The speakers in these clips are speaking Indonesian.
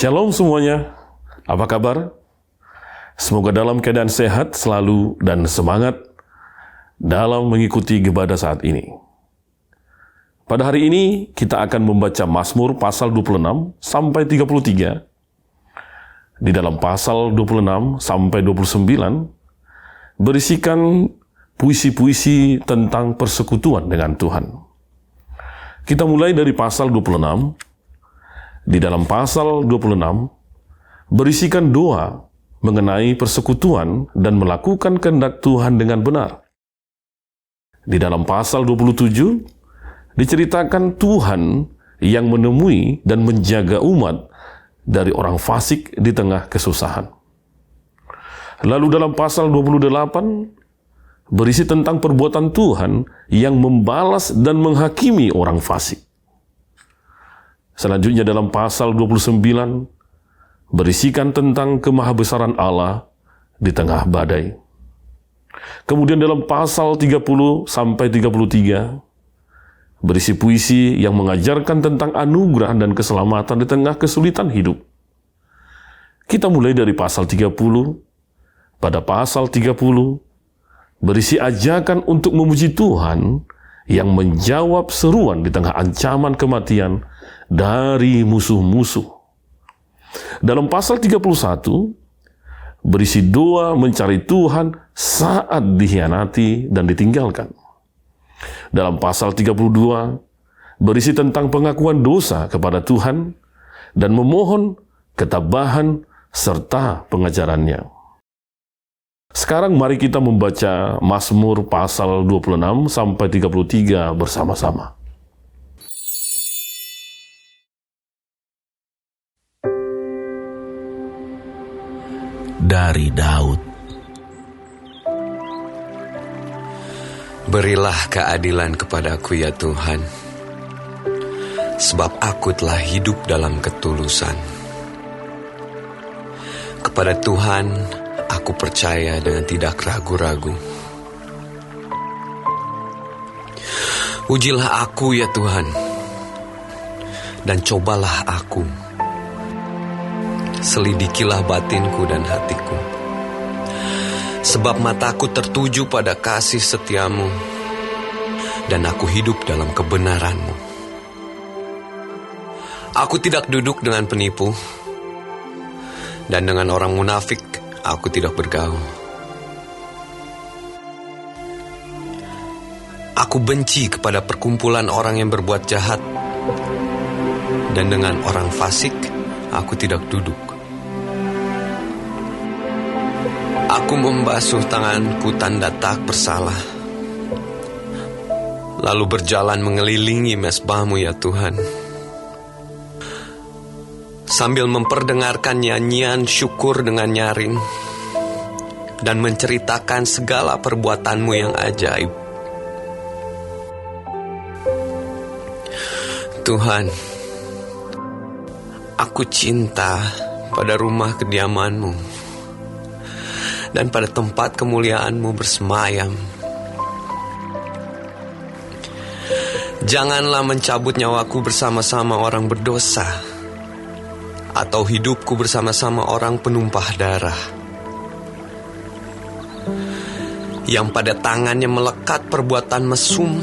Shalom semuanya, apa kabar? Semoga dalam keadaan sehat selalu dan semangat dalam mengikuti ibadah saat ini. Pada hari ini kita akan membaca Mazmur pasal 26 sampai 33. Di dalam pasal 26 sampai 29 berisikan puisi-puisi tentang persekutuan dengan Tuhan. Kita mulai dari pasal 26. Di dalam pasal 26, berisikan doa mengenai persekutuan dan melakukan kehendak Tuhan dengan benar. Di dalam pasal 27, diceritakan Tuhan yang menemui dan menjaga umat dari orang fasik di tengah kesusahan. Lalu dalam pasal 28, berisi tentang perbuatan Tuhan yang membalas dan menghakimi orang fasik. Selanjutnya dalam pasal 29, berisikan tentang kemahabesaran Allah di tengah badai. Kemudian dalam pasal 30 sampai 33, berisi puisi yang mengajarkan tentang anugerah dan keselamatan di tengah kesulitan hidup. Kita mulai dari pasal 30. Pada pasal 30, berisi ajakan untuk memuji Tuhan yang menjawab seruan di tengah ancaman kematian dari musuh-musuh. Dalam pasal 31, berisi doa mencari Tuhan saat dikhianati dan ditinggalkan. Dalam pasal 32, berisi tentang pengakuan dosa kepada Tuhan dan memohon ketabahan serta pengajarannya. Sekarang mari kita membaca Mazmur pasal 26 sampai 33 bersama-sama. Dari Daud. Berilah keadilan kepadaku ya Tuhan, sebab aku telah hidup dalam ketulusan. Kepada Tuhan aku percaya dengan tidak ragu-ragu. Ujilah aku ya Tuhan, dan cobalah aku. Selidikilah batinku dan hatiku, sebab mataku tertuju pada kasih setiamu, dan aku hidup dalam kebenaranmu. Aku tidak duduk dengan penipu, dan dengan orang munafik aku tidak bergaul. Aku benci kepada perkumpulan orang yang berbuat jahat, dan dengan orang fasik aku tidak duduk. Aku membasuh tanganku tanda tak bersalah, lalu berjalan mengelilingi mezbahmu ya Tuhan, sambil memperdengarkan nyanyian syukur dengan nyaring dan menceritakan segala perbuatanmu yang ajaib. Tuhan, aku cinta pada rumah kediamanmu dan pada tempat kemuliaanmu bersemayam. Janganlah mencabut nyawaku bersama-sama orang berdosa, atau hidupku bersama-sama orang penumpah darah, yang pada tangannya melekat perbuatan mesum,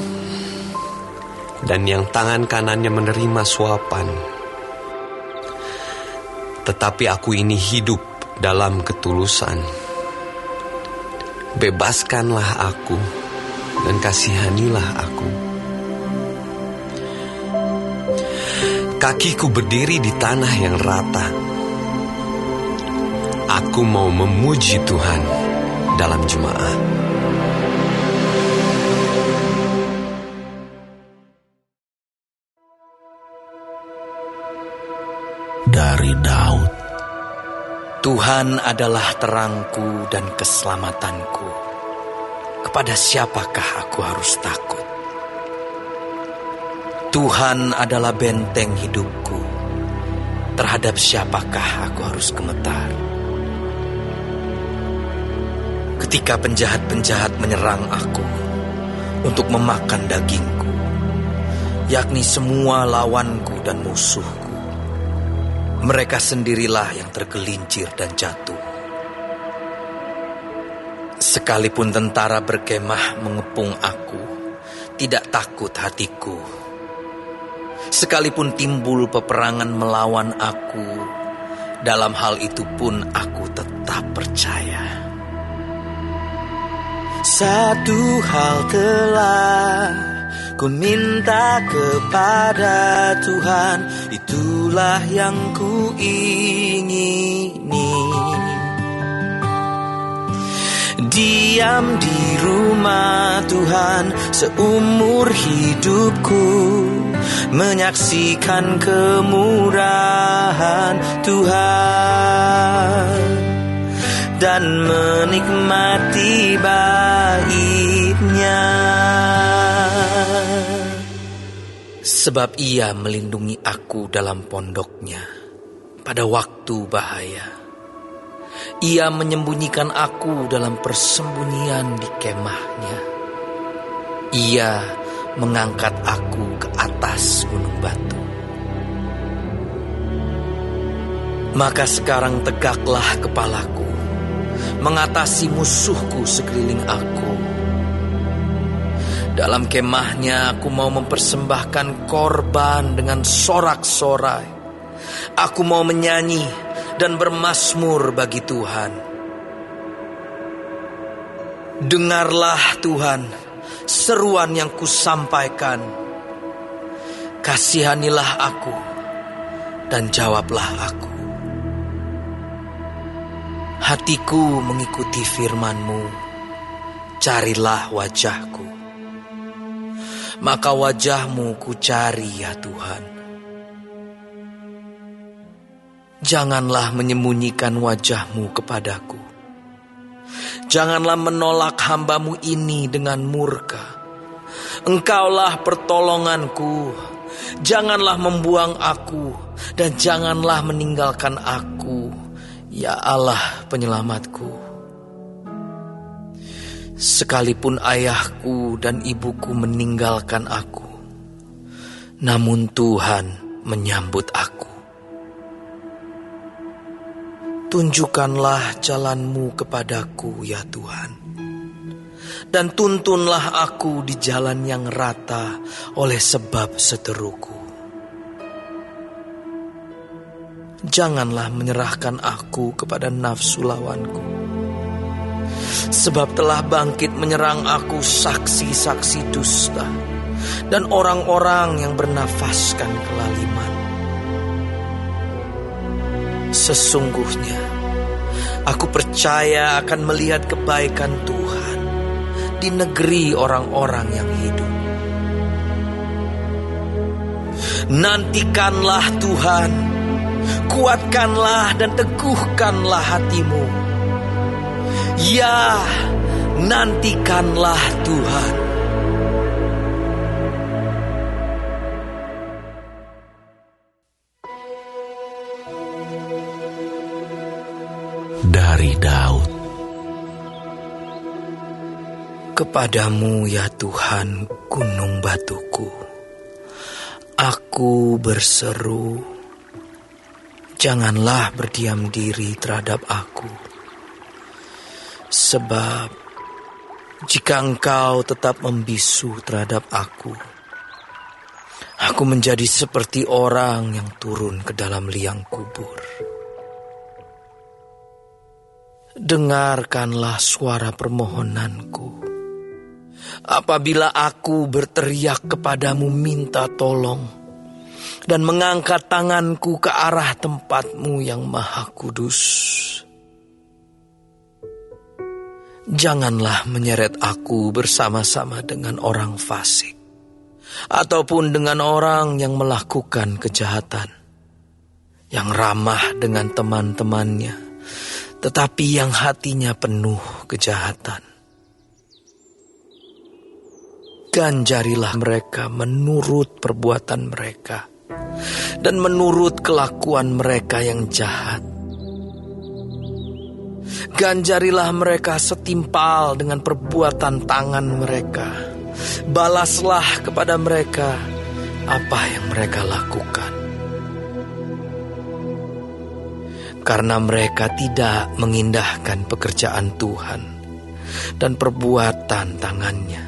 dan yang tangan kanannya menerima suapan. Tetapi aku ini hidup dalam ketulusan. Bebaskanlah aku dan kasihanilah aku. Kakiku berdiri di tanah yang rata. Aku mau memuji Tuhan dalam jemaah. Dari Daud. Tuhan adalah terangku dan keselamatanku. Kepada siapakah aku harus takut? Tuhan adalah benteng hidupku. Terhadap siapakah aku harus gemetar? Ketika penjahat-penjahat menyerang aku untuk memakan dagingku, yakni semua lawanku dan musuhku, Mereka sendirilah yang tergelincir dan jatuh. Sekalipun tentara berkemah mengepung aku, tidak takut hatiku. Sekalipun timbul peperangan melawan aku, dalam hal itu pun aku tetap percaya. Satu hal telah ku minta kepada Tuhan, itulah yang ku ingini. Diam di rumah Tuhan seumur hidupku, menyaksikan kemurahan Tuhan dan menikmati baiknya. Sebab Ia melindungi aku dalam pondoknya pada waktu bahaya. Ia menyembunyikan aku dalam persembunyian di kemahnya. Ia mengangkat aku ke atas gunung batu. Maka sekarang tegaklah kepalaku, mengatasi musuhku sekeliling aku. Dalam kemahnya aku mau mempersembahkan korban dengan sorak-sorai. Aku mau menyanyi dan bermazmur bagi Tuhan. Dengarlah Tuhan seruan yang kusampaikan. Kasihanilah aku dan jawablah aku. Hatiku mengikuti firman-Mu. Carilah wajah-Ku. Maka wajah-Mu ku cari ya Tuhan. Janganlah menyembunyikan wajah-Mu kepadaku. Janganlah menolak hamba-Mu ini dengan murka. Engkaulah pertolonganku. Janganlah membuang aku dan janganlah meninggalkan aku, ya Allah penyelamatku. Sekalipun ayahku dan ibuku meninggalkan aku, namun Tuhan menyambut aku. Tunjukkanlah jalan-Mu kepadaku ya Tuhan, dan tuntunlah aku di jalan yang rata oleh sebab seteruku. Janganlah menyerahkan aku kepada nafsu lawanku, sebab telah bangkit menyerang aku saksi-saksi dusta dan orang-orang yang bernafaskan kelaliman. Sesungguhnya aku percaya akan melihat kebaikan Tuhan di negeri orang-orang yang hidup. Nantikanlah Tuhan, kuatkanlah dan teguhkanlah hatimu. Ya, nantikanlah Tuhan. Dari Daud. Kepadamu ya Tuhan gunung batuku, aku berseru, janganlah berdiam diri terhadap aku. Sebab jika Engkau tetap membisu terhadap aku menjadi seperti orang yang turun ke dalam liang kubur. Dengarkanlah suara permohonanku. Apabila aku berteriak kepadamu minta tolong dan mengangkat tanganku ke arah tempat-Mu yang maha kudus. Janganlah menyeret aku bersama-sama dengan orang fasik, ataupun dengan orang yang melakukan kejahatan, yang ramah dengan teman-temannya, tetapi yang hatinya penuh kejahatan. Ganjarilah mereka menurut perbuatan mereka, dan menurut kelakuan mereka yang jahat. Ganjarilah mereka setimpal dengan perbuatan tangan mereka. Balaslah kepada mereka apa yang mereka lakukan. karena mereka tidak mengindahkan pekerjaan Tuhan dan perbuatan tangannya.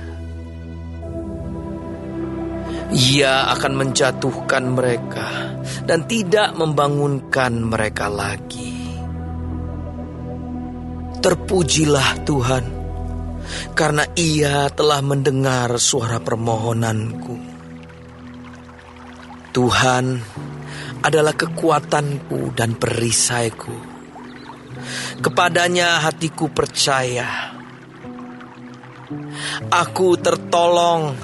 Ia akan menjatuhkan mereka dan tidak membangunkan mereka lagi. Terpujilah Tuhan, karena Ia telah mendengar suara permohonanku. Tuhan adalah kekuatanku dan perisaiku. Kepadanya hatiku percaya. Aku tertolong,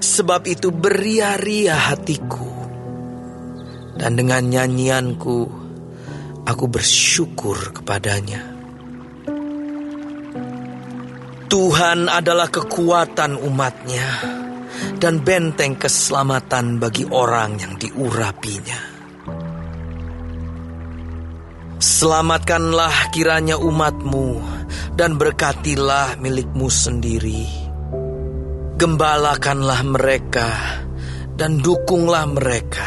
sebab itu beria-ria hatiku. Dan dengan nyanyianku, aku bersyukur kepadanya. Tuhan adalah kekuatan umatnya dan benteng keselamatan bagi orang yang diurapinya. Selamatkanlah kiranya umatmu dan berkatilah milikmu sendiri. Gembalakanlah mereka dan dukunglah mereka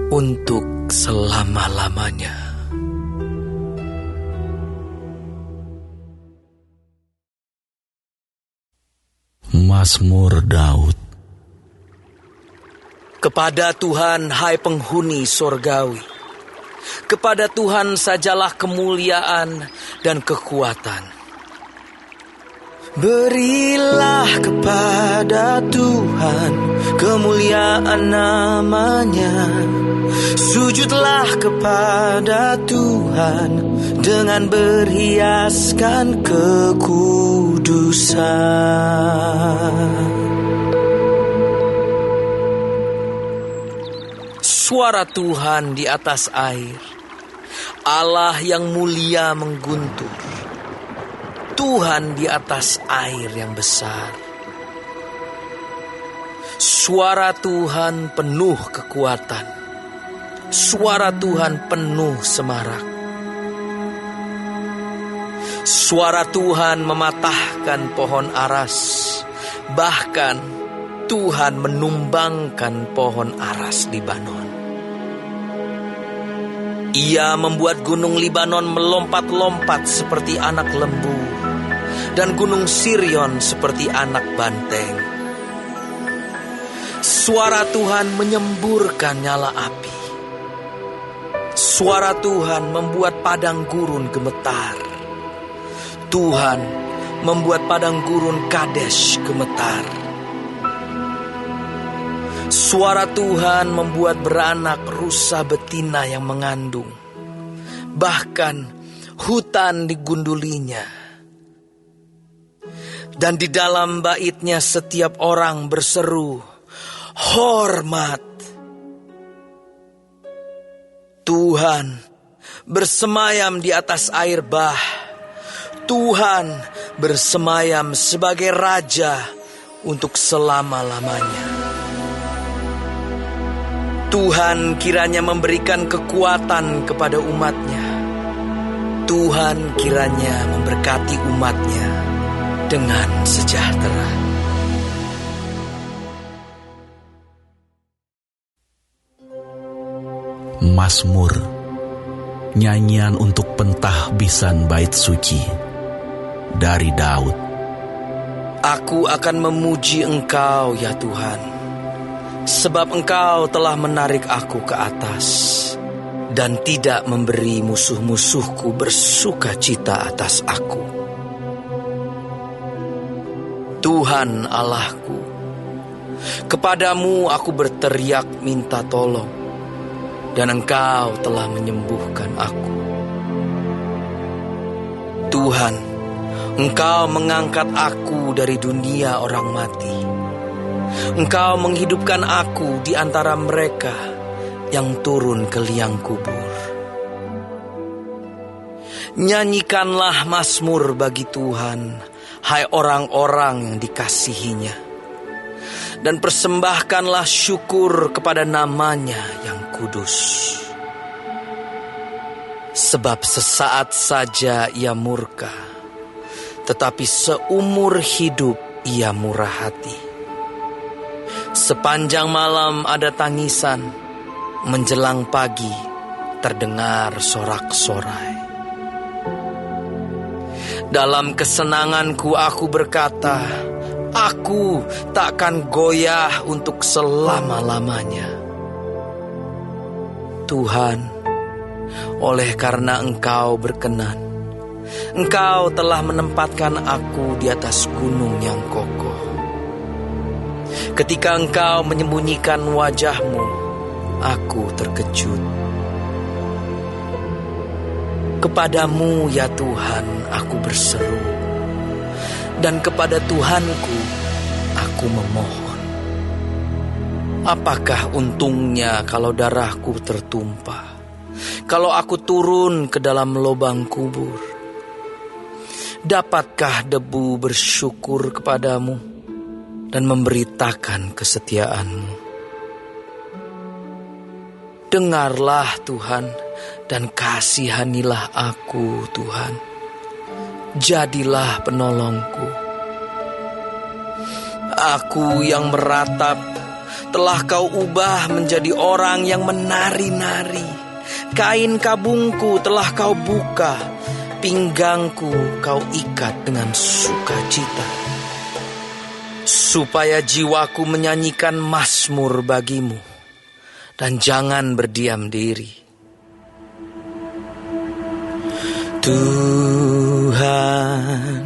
untuk selama-lamanya. Mazmur Daud. Kepada Tuhan, hai penghuni sorgawi, kepada Tuhan sajalah kemuliaan dan kekuatan. Berilah kepada Tuhan kemuliaan namanya. Sujudlah kepada Tuhan dengan berhiaskan kekudusan. Suara Tuhan di atas air, Allah yang mulia mengguntur. Tuhan di atas air yang besar. Suara Tuhan penuh kekuatan. Suara Tuhan penuh semarak. Suara Tuhan mematahkan pohon aras. Bahkan Tuhan menumbangkan pohon aras Libanon. Ia membuat gunung Libanon melompat-lompat seperti anak lembu, dan gunung Sirion seperti anak banteng. Suara Tuhan menyemburkan nyala api. Suara Tuhan membuat padang gurun gemetar. Tuhan membuat padang gurun Kadesh gemetar. Suara Tuhan membuat beranak rusa betina yang mengandung. Bahkan hutan digundulinya. Dan di dalam baitnya setiap orang berseru, hormat. Tuhan bersemayam di atas air bah. Tuhan bersemayam sebagai raja untuk selama-lamanya. Tuhan kiranya memberikan kekuatan kepada umatnya. Tuhan kiranya memberkati umatnya dengan sejahtera. Mazmur, nyanyian untuk pentahbisan bait suci, dari Daud. Aku akan memuji Engkau, ya Tuhan, sebab Engkau telah menarik aku ke atas dan tidak memberi musuh-musuhku bersuka cita atas aku. Tuhan Allahku, kepadamu aku berteriak minta tolong, dan Engkau telah menyembuhkan aku. Tuhan, Engkau mengangkat aku dari dunia orang mati. Engkau menghidupkan aku di antara mereka yang turun ke liang kubur. Nyanyikanlah mazmur bagi Tuhan, hai orang-orang yang dikasihinya. Dan persembahkanlah syukur kepada namanya yang kudus. Sebab sesaat saja ia murka, tetapi seumur hidup ia murah hati. Sepanjang malam ada tangisan, menjelang pagi terdengar sorak-sorai. Dalam kesenanganku aku berkata, aku takkan goyah untuk selama-lamanya. Tuhan, oleh karena Engkau berkenan, Engkau telah menempatkan aku di atas gunung yang kokoh. Ketika Engkau menyembunyikan wajah-Mu, aku terkejut. Kepadamu ya Tuhan aku berseru, dan kepada Tuhanku aku memohon. Apakah untungnya kalau darahku tertumpah, kalau aku turun ke dalam lubang kubur? Dapatkah debu bersyukur kepadamu dan memberitakan kesetiaan-Mu? Dengarlah Tuhan, dan kasihanilah aku Tuhan. Jadilah penolongku. Aku yang meratap telah Kau ubah menjadi orang yang menari-nari. Kain kabungku telah Kau buka, pinggangku Kau ikat dengan sukacita, supaya jiwaku menyanyikan mazmur bagimu, dan jangan berdiam diri. Tuhan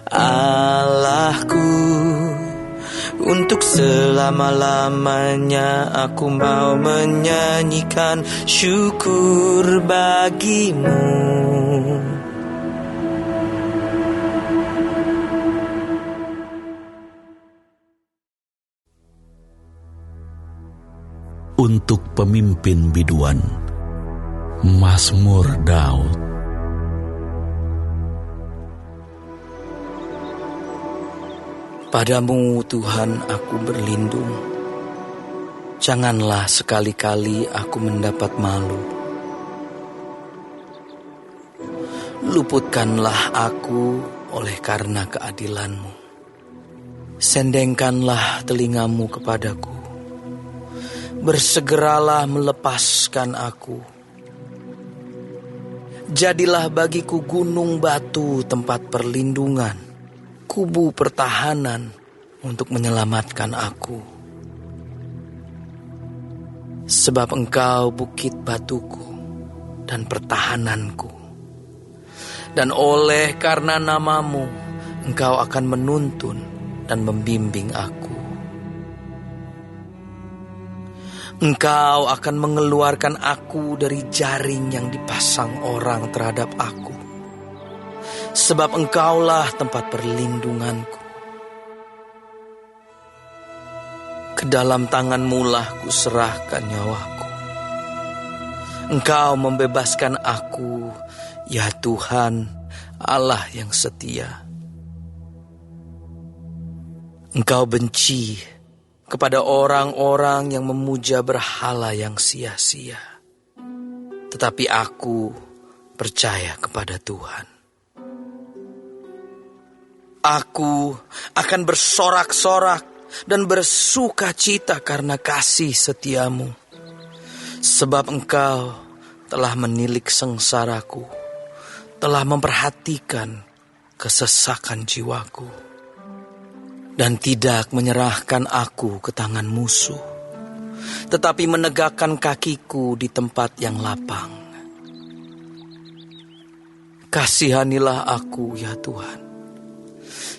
Allahku, untuk selama-lamanya aku mau menyanyikan syukur bagimu. Untuk pemimpin biduan, Mazmur Daud. Padamu Tuhan aku berlindung. Janganlah sekali-kali aku mendapat malu. Luputkanlah aku oleh karena keadilan-Mu. Sendengkanlah telingamu kepadaku. Bersegeralah melepaskan aku. Jadilah bagiku gunung batu tempat perlindungan, kubu pertahanan untuk menyelamatkan aku. Sebab Engkau bukit batuku dan pertahananku, dan oleh karena nama-Mu Engkau akan menuntun dan membimbing aku. Engkau akan mengeluarkan aku dari jaring yang dipasang orang terhadap aku. Sebab Engkaulah tempat perlindunganku. Ke dalam tangan-Mu lah kuserahkan nyawaku. Engkau membebaskan aku, ya Tuhan, Allah yang setia. Engkau benci kepada orang-orang yang memuja berhala yang sia-sia. Tetapi aku percaya kepada Tuhan. Aku akan bersorak-sorak dan bersukacita karena kasih setia-Mu. Sebab Engkau telah menilik sengsaraku, telah memperhatikan kesesakan jiwaku, dan tidak menyerahkan aku ke tangan musuh, tetapi menegakkan kakiku di tempat yang lapang. Kasihanilah aku, ya Tuhan,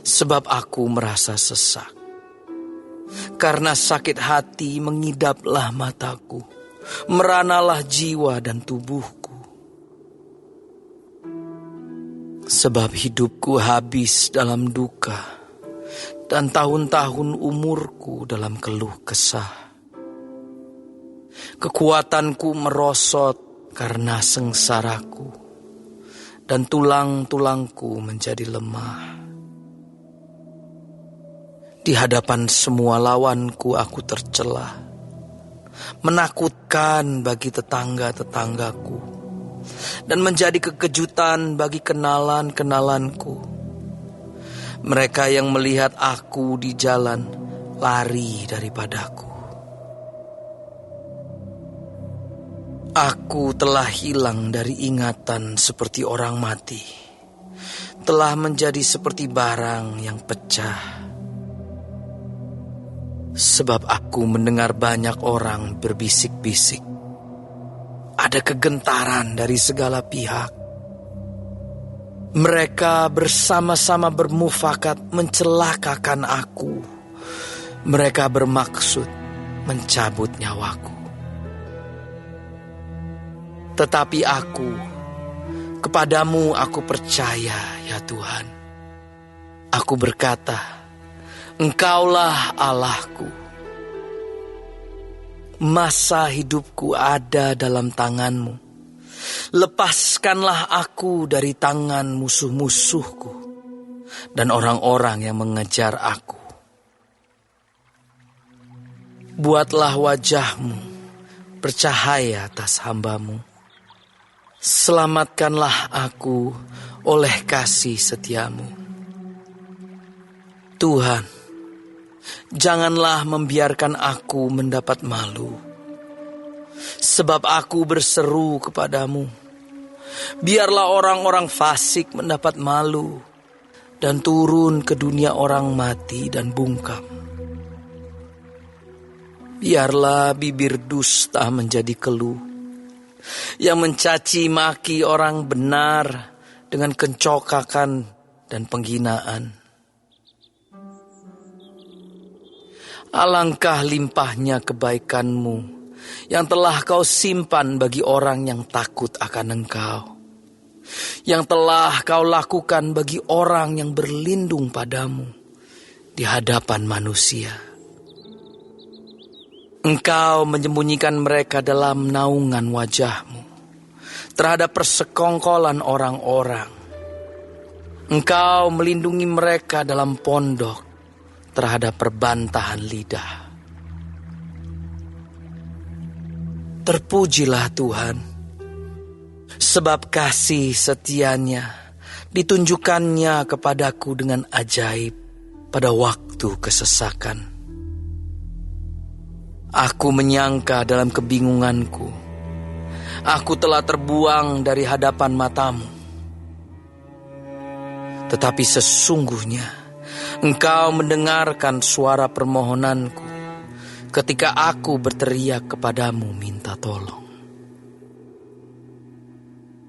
sebab aku merasa sesak. Karena sakit hati mengidaplah mataku, meranalah jiwa dan tubuhku. Sebab hidupku habis dalam duka, dan tahun-tahun umurku dalam keluh kesah. Kekuatanku merosot karena sengsaraku, dan tulang-tulangku menjadi lemah. Di hadapan semua lawanku aku tercela, menakutkan bagi tetangga-tetanggaku, dan menjadi kekejutan bagi kenalan-kenalanku. Mereka yang melihat aku di jalan lari daripadaku. Aku telah hilang dari ingatan seperti orang mati, telah menjadi seperti barang yang pecah. Sebab aku mendengar banyak orang berbisik-bisik. Ada kegentaran dari segala pihak. Mereka bersama-sama bermufakat mencelakakan aku. Mereka bermaksud mencabut nyawaku. Tetapi aku, kepadamu aku percaya, ya Tuhan. Aku berkata, Engkaulah Allahku. Masa hidupku ada dalam tangan-Mu. Lepaskanlah aku dari tangan musuh-musuhku dan orang-orang yang mengejar aku. Buatlah wajah-Mu bercahaya atas hamba-Mu. Selamatkanlah aku oleh kasih setia-Mu. Tuhan, janganlah membiarkan aku mendapat malu, sebab aku berseru kepadamu. Biarlah orang-orang fasik mendapat malu dan turun ke dunia orang mati dan bungkam. Biarlah bibir dusta menjadi keluh, yang mencaci maki orang benar dengan kencokakan dan penghinaan. Alangkah limpahnya kebaikan-Mu yang telah Kau simpan bagi orang yang takut akan Engkau, yang telah Kau lakukan bagi orang yang berlindung padamu di hadapan manusia. Engkau menyembunyikan mereka dalam naungan wajah-Mu terhadap persekongkolan orang-orang. Engkau melindungi mereka dalam pondok terhadap perbantahan lidah. Terpujilah Tuhan, sebab kasih setia-Nya ditunjukkannya kepadaku dengan ajaib pada waktu kesesakan. Aku menyangka dalam kebingunganku, aku telah terbuang dari hadapan mata-Mu. Tetapi sesungguhnya Engkau mendengarkan suara permohonanku ketika aku berteriak kepadamu minta tolong.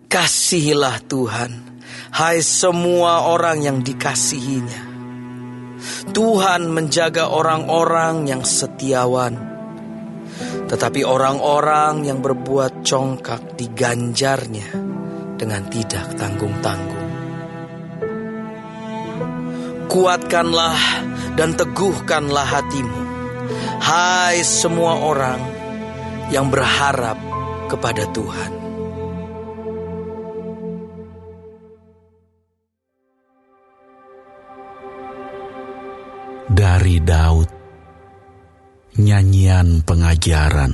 Kasihilah Tuhan, hai semua orang yang dikasihi-Nya. Tuhan menjaga orang-orang yang setiawan, tetapi orang-orang yang berbuat congkak diganjarnya dengan tidak tanggung-tanggung. Kuatkanlah dan teguhkanlah hatimu, hai semua orang yang berharap kepada Tuhan. Dari Daud, nyanyian pengajaran.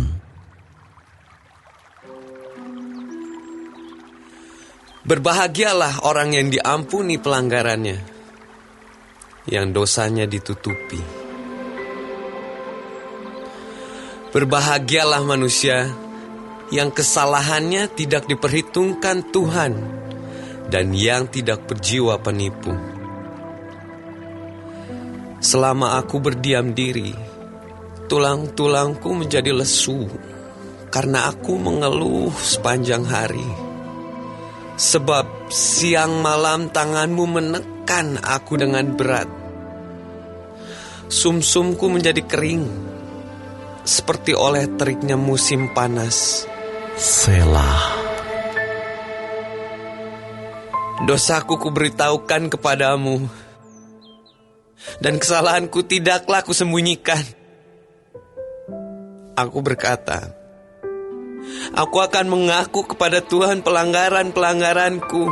Berbahagialah orang yang diampuni pelanggarannya, yang dosanya ditutupi. Berbahagialah manusia yang kesalahannya tidak diperhitungkan Tuhan dan yang tidak berjiwa penipu. Selama aku berdiam diri, tulang-tulangku menjadi lesu karena aku mengeluh sepanjang hari. Sebab siang malam tangan-Mu menekan aku dengan berat. Sumsumku menjadi kering seperti oleh teriknya musim panas. Selah. Dosaku kuberitahukan kepadamu, dan kesalahanku tidaklah kusembunyikan. Aku berkata, aku akan mengaku kepada Tuhan pelanggaran-pelanggaranku,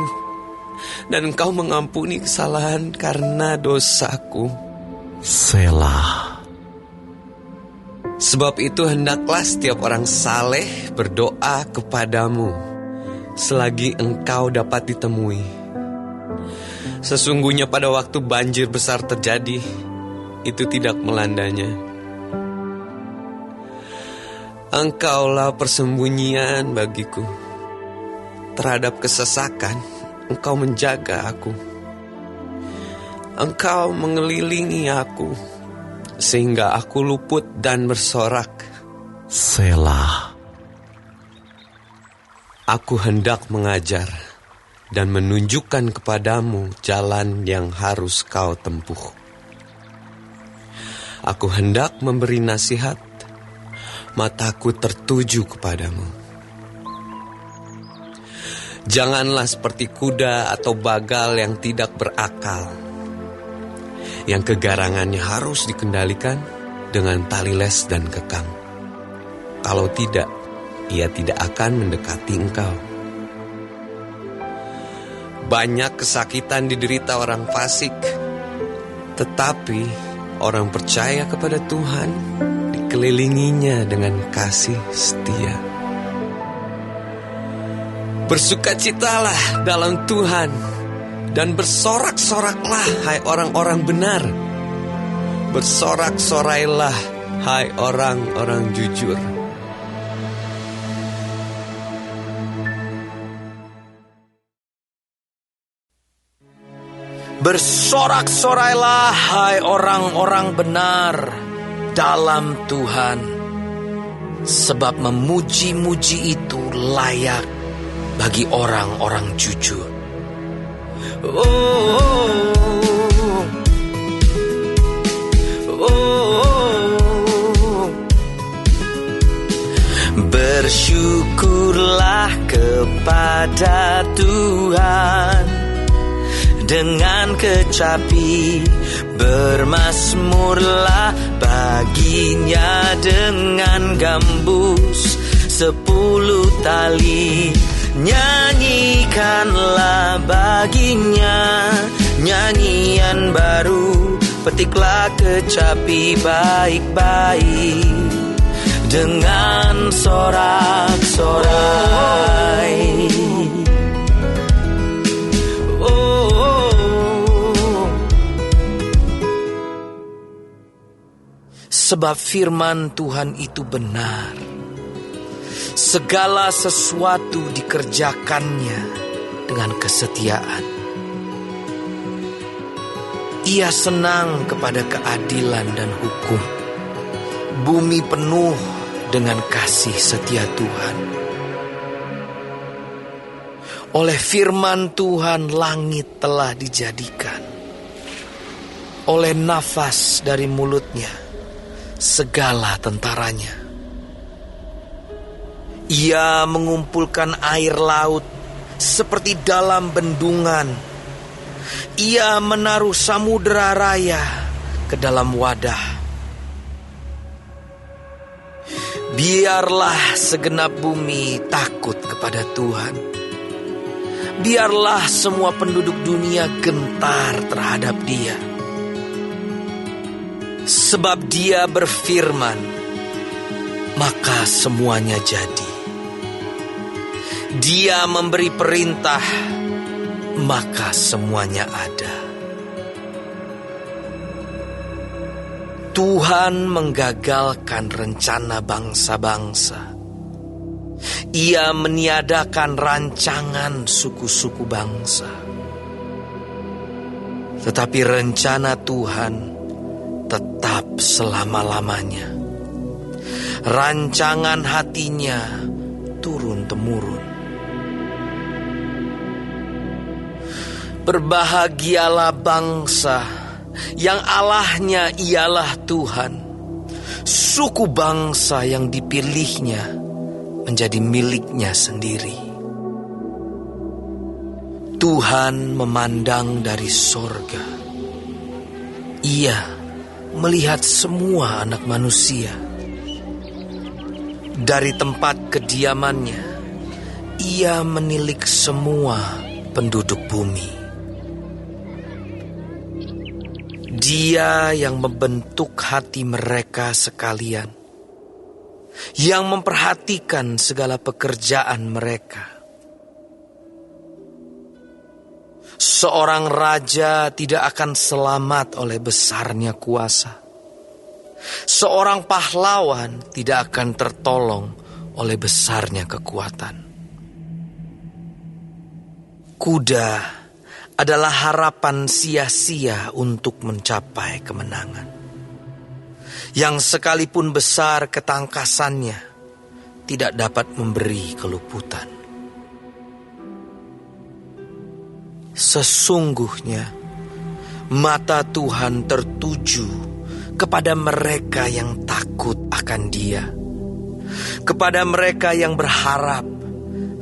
dan Engkau mengampuni kesalahan karena dosaku. Selah. Sebab itu hendaklah setiap orang saleh berdoa kepadamu selagi Engkau dapat ditemui. Sesungguhnya pada waktu banjir besar terjadi, itu tidak melandanya. Engkaulah persembunyian bagiku. Terhadap kesesakan, Engkau menjaga aku. Engkau mengelilingi aku, sehingga aku luput dan bersorak. Selah. Aku hendak mengajar dan menunjukkan kepadamu jalan yang harus kau tempuh. Aku hendak memberi nasihat, mataku tertuju kepadamu. Janganlah seperti kuda atau bagal yang tidak berakal, yang kegarangannya harus dikendalikan dengan tali les dan kekang. Kalau tidak, ia tidak akan mendekati engkau. Banyak kesakitan diderita orang fasik, tetapi orang percaya kepada Tuhan dikelilinginya dengan kasih setia. Bersukacitalah dalam Tuhan dan bersorak-soraklah, hai orang-orang benar. Bersorak-sorailah, hai orang-orang jujur. Bersorak-sorailah, hai orang-orang benar dalam Tuhan, sebab memuji-muji itu layak bagi orang-orang jujur. Oh, oh, oh. Bersyukurlah kepada Tuhan dengan kecapi, bermazmurlah baginya dengan gambus 10 tali. Nyanyikanlah baginya nyanyian baru, petiklah kecapi baik-baik dengan sorak-sorai. Sebab firman Tuhan itu benar. Segala sesuatu dikerjakannya dengan kesetiaan. Ia senang kepada keadilan dan hukum. Bumi penuh dengan kasih setia Tuhan. Oleh firman Tuhan langit telah dijadikan. Oleh nafas dari mulutnya segala tentaranya. Ia mengumpulkan air laut seperti dalam bendungan. Ia menaruh samudera raya ke dalam wadah. Biarlah segenap bumi takut kepada Tuhan. Biarlah semua penduduk dunia gentar terhadap Dia. Sebab Dia berfirman, maka semuanya jadi. Dia memberi perintah, maka semuanya ada. Tuhan menggagalkan rencana bangsa-bangsa. Ia meniadakan rancangan suku-suku bangsa. Tetapi rencana Tuhan tetap selama-lamanya. Rancangan hatinya turun-temurun. Berbahagialah bangsa yang Allahnya ialah Tuhan, suku bangsa yang dipilihnya menjadi miliknya sendiri. Tuhan memandang dari sorga. Ia melihat semua anak manusia. Dari tempat kediamannya, Ia menilik semua penduduk bumi. Dia yang membentuk hati mereka sekalian, yang memperhatikan segala pekerjaan mereka. Seorang raja tidak akan selamat oleh besarnya kuasa. Seorang pahlawan tidak akan tertolong oleh besarnya kekuatan. Kuda adalah harapan sia-sia untuk mencapai kemenangan. Yang sekalipun besar ketangkasannya, tidak dapat memberi keluputan. Sesungguhnya, mata Tuhan tertuju kepada mereka yang takut akan Dia, kepada mereka yang berharap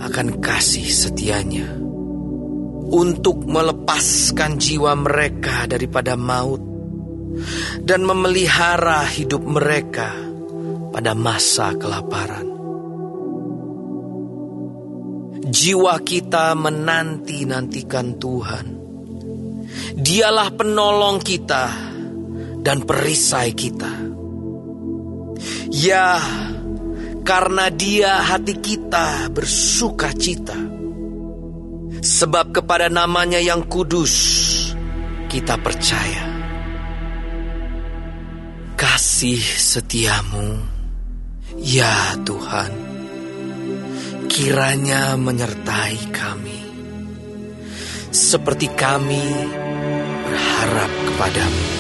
akan kasih setianya, untuk melepaskan jiwa mereka daripada maut dan memelihara hidup mereka pada masa kelaparan. Jiwa kita menanti-nantikan Tuhan. Dialah penolong kita dan perisai kita. Ya, karena Dia hati kita bersuka cita. Sebab kepada nama-Nya yang kudus kita percaya. Kasih setiamu, ya Tuhan, kiranya menyertai kami, seperti kami berharap kepadamu.